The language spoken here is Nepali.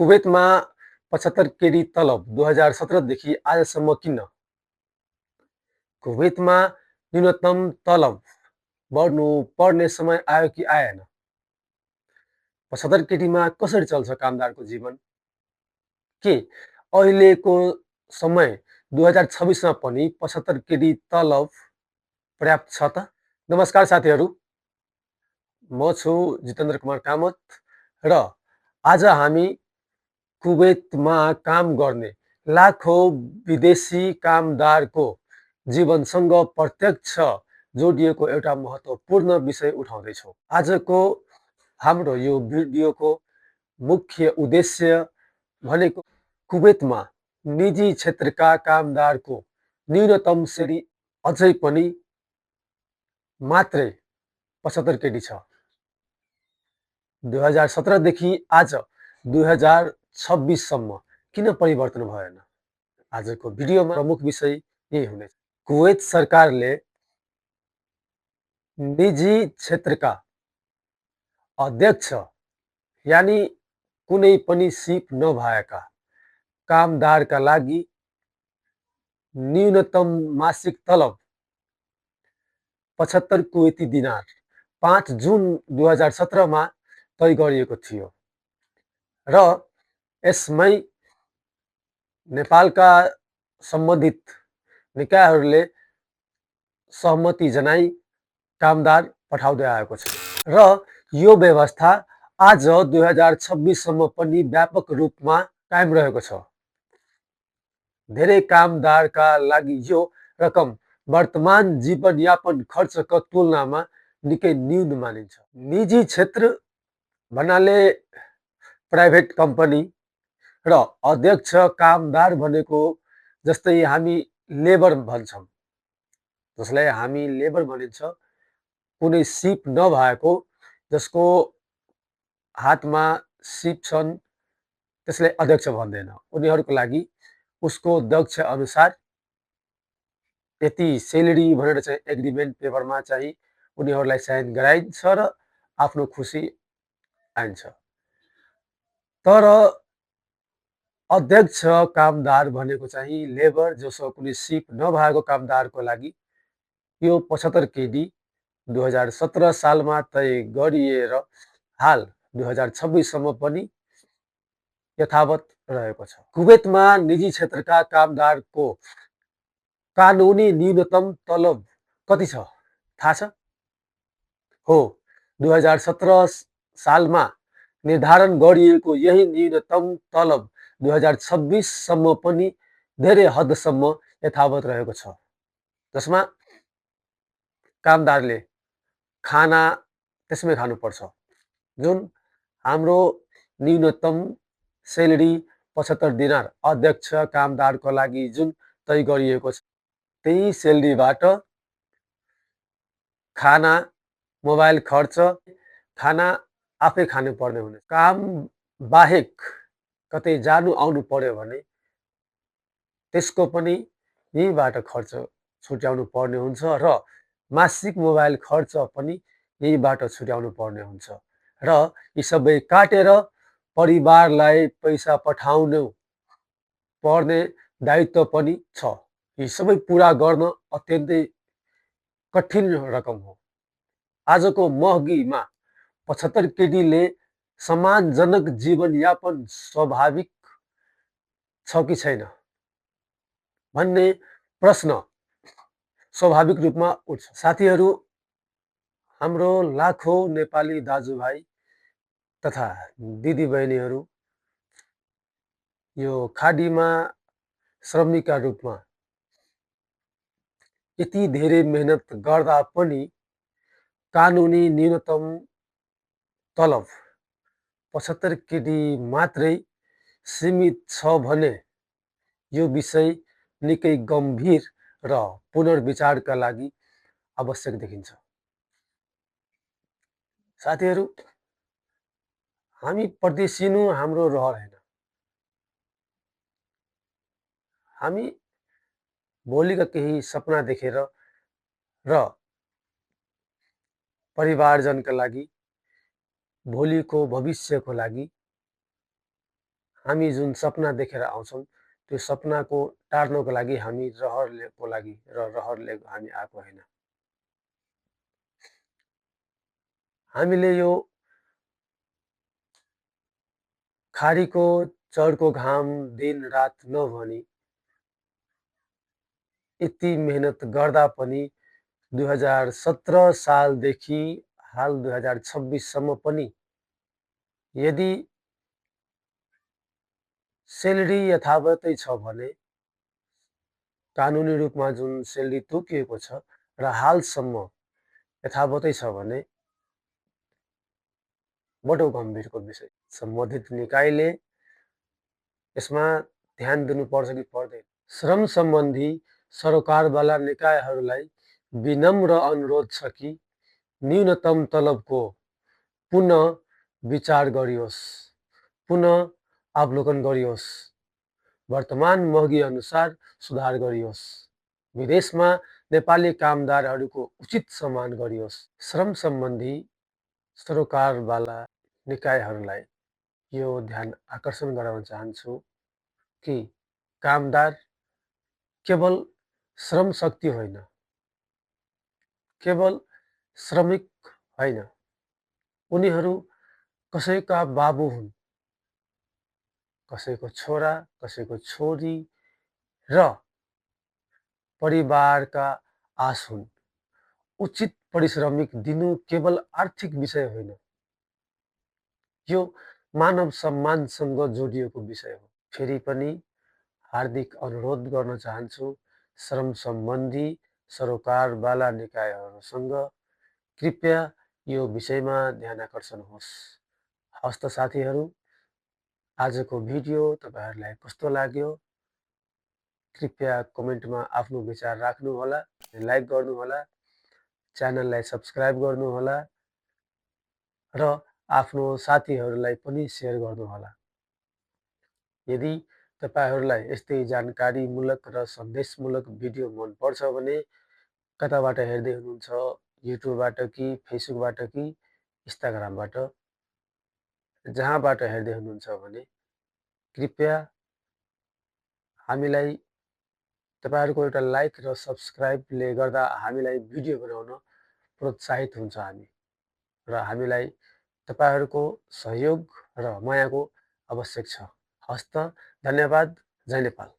कुवेतमा 75 केडी तलब 2017 देखि आजसम्म किन? कुवेतमा न्यूनतम तलब बढ्नु पर्ने समय आयो कि आएन? 75 केटीमा कसरी चल्छ कामदारको जीवन? के अहिलेको समय 2026मा पनि 75 केडी तलब पर्याप्त छ त? नमस्कार साथीहरू, म छु जितेन्द्र कुमार कामत र आज हामी कुवेतमा काम गर्ने लाखौं विदेशी कामदारको जीवनसँग प्रत्यक्ष जोडिएको एउटा महत्त्वपूर्ण विषय उठाउँदैछौँ। आजको हाम्रो यो भिडियोको मुख्य उद्देश्य भनेको कुवेतमा निजी क्षेत्रका कामदारको न्यूनतम श्रेणी अझै पनि मात्रै 75 केडी छ। 2017 देखि आज 2026सम्म किन परिवर्तन भएन? आजको भिडियोमा प्रमुख विषय यही हुनेछ। कुवेत सरकारले निजी क्षेत्रका अध्यक्ष यानी कुनै पनि सिप नभएका कामदारका लागि न्यूनतम मासिक तलब 75 कुवेती दिनार 5 जुन 2017मा तय गरिएको थियो र यसमै नेपालका सम्बन्धित निकायहरूले सहमति जनाई कामदार पठाउँदै आएको छ र यो व्यवस्था आज 2026सम्म पनि व्यापक रूपमा कायम रहेको छ। धेरै कामदारका लागि यो रकम वर्तमान जीवनयापन खर्चको तुलनामा निकै न्यून मानिन्छ। निजी क्षेत्र भन्नाले प्राइभेट कम्पनी र अध्यक्ष कामदार भनेको जस्तै हामी लेबर भन्छौँ, जसलाई हामी लेबर भनिन्छ, कुनै सिप नभएको जसको हातमा सिप छन् त्यसलाई अध्यक्ष भन्दैन। उनीहरूको लागि उसको दक्ष अनुसार यति सेलेरी भनेर चाहिँ एग्रिमेन्ट पेपरमा चाहिँ उनीहरूलाई साइन गराइन्छ र आफ्नो खुसी आइन्छ। तर अध्यक्ष कामदार भनेको चाहिँ लेबर जसको कुनै सिप नभएको कामदारको लागि यो 75 केडी 2017 सालमा तय गरिएर हाल 2026सम्म पनि यथावत रहेको छ। कुवेतमा निजी क्षेत्रका कामदारको कानुनी न्यूनतम तलब कति छ थाहा छ? हो, 2017 सालमा निर्धारण गरिएको यही न्यूनतम तलब 2026सम्म पनि धेरै हदसम्म यथावत रहेको छ, जसमा कामदारले खाना त्यसमै खानुपर्छ। जुन हाम्रो न्यूनतम सेलेरी 75 दिनार अध्यक्ष कामदारको लागि जुन तय गरिएको छ त्यही सेलेरीबाट खाना, मोबाइल खर्च, खाना आफै खानुपर्ने हुने। काम बाहेक कतै जानु आउनु पर्यो भने त्यसको पनि यहीबाट खर्च छुट्याउनु पर्ने हुन्छ र मासिक मोबाइल खर्च पनि यहीबाट छुट्याउनु पर्ने हुन्छ र यी सबै काटेर परिवारलाई पैसा पठाउनु पर्ने दायित्व पनि छ। यी सबै पुरा गर्न अत्यन्तै कठिन रकम हो। आजको महँगीमा 75 केडीले सम्मानजनक जीवनयापन स्वाभाविक छ कि छैन भन्ने प्रश्न स्वाभाविक रूपमा उठ्छ। साथीहरू, हाम्रो लाखौं नेपाली दाजुभाइ तथा दिदीबहिनीहरू यो खाडीमा श्रमिकका रूपमा यति धेरै मेहनत गर्दा पनि कानुनी न्यूनतम तलब 75 केडी मात्रै सीमित छ भने यो विषय निकै गम्भीर र पुनर्विचारका लागि आवश्यक देखिन्छ। साथीहरू, हामी परदेशिनु हाम्रो रहर हैन। हामी भोलिका केही सपना देखेर र परिवारजनका लागि, भोलिको भविष्यको लागि हामी जुन सपना देखेर आउँछौँ त्यो सपनाको टार्नको लागि हामी रहरले हामी आएको होइन। हामीले यो खाडीको चढको घाम दिन-रात नभनी यति मेहनत गर्दा पनि 2017 सालदेखि हाल 2026 सम्म पनि यदि सेलेरी यथावतै छ भने, कानुनी रूपमा जुन सेलेरी तोकिएको छ र हालसम्म यथावतै छ भने बडो गम्भीरको विषय। सम्बन्धित निकायले यसमा ध्यान दिनुपर्छ कि पर्दैन? श्रम सम्बन्धी सरोकारवाला निकायहरूलाई विनम्र अनुरोध छ कि न्यूनतम तलबको पुनः विचार गरियोस्, पुनः अवलोकन गरियोस्, वर्तमान महँगी अनुसार सुधार गरियोस्, विदेशमा नेपाली कामदारहरूको उचित सम्मान गरियोस्। श्रम सम्बन्धी सरोकारवाला निकायहरूलाई यो ध्यान आकर्षण गराउन चाहन्छु कि कामदार केवल श्रम शक्ति होइन, केवल श्रमिक होइन, उनीहरू कसैका बाबु हुन्, कसैको छोरा, कसैको छोरी र परिवारका आश हुन्। उचित पारिश्रमिक दिनु केवल आर्थिक विषय होइन, यो मानव सम्मानसँग जोडिएको विषय हो। फेरि पनि हार्दिक अनुरोध गर्न चाहन्छु श्रम सम्बन्धी सरोकारवाला निकायहरूसँग कृपया यो विषयमा ध्यान आकर्षण होस्। हस्त साथीहरू, आजको भिडियो तपाईहरूलाई कस्तो लाग्यो? कृपया कमेन्टमा आफ्नो विचार राख्नुहोला, लाइक गर्नुहोला, च्यानललाई सब्स्क्राइब गर्नुहोला र आफ्नो साथीहरूलाई पनि सेयर गर्नुहोला। यदि तपाईहरूलाई यस्तै जानकारीमूलक र सन्देशमूलक भिडियो मनपर्छ भने कताबाट हेर्दै हुनुहुन्छ? युट्युबबाट कि फेसबुकबाट कि इन्स्टाग्रामबाट? जहाँबाट हेर्दै हुनुहुन्छ भने कृपया हामीलाई तपाईहरूको एउटा लाइक र सब्स्क्राइबले गर्दा हामीलाई भिडियो बनाउन प्रोत्साहित हुन्छ र हामीलाई तपाईहरूको सहयोग र मायाको आवश्यक छ। हस्त, धन्यवाद। जय नेपाल।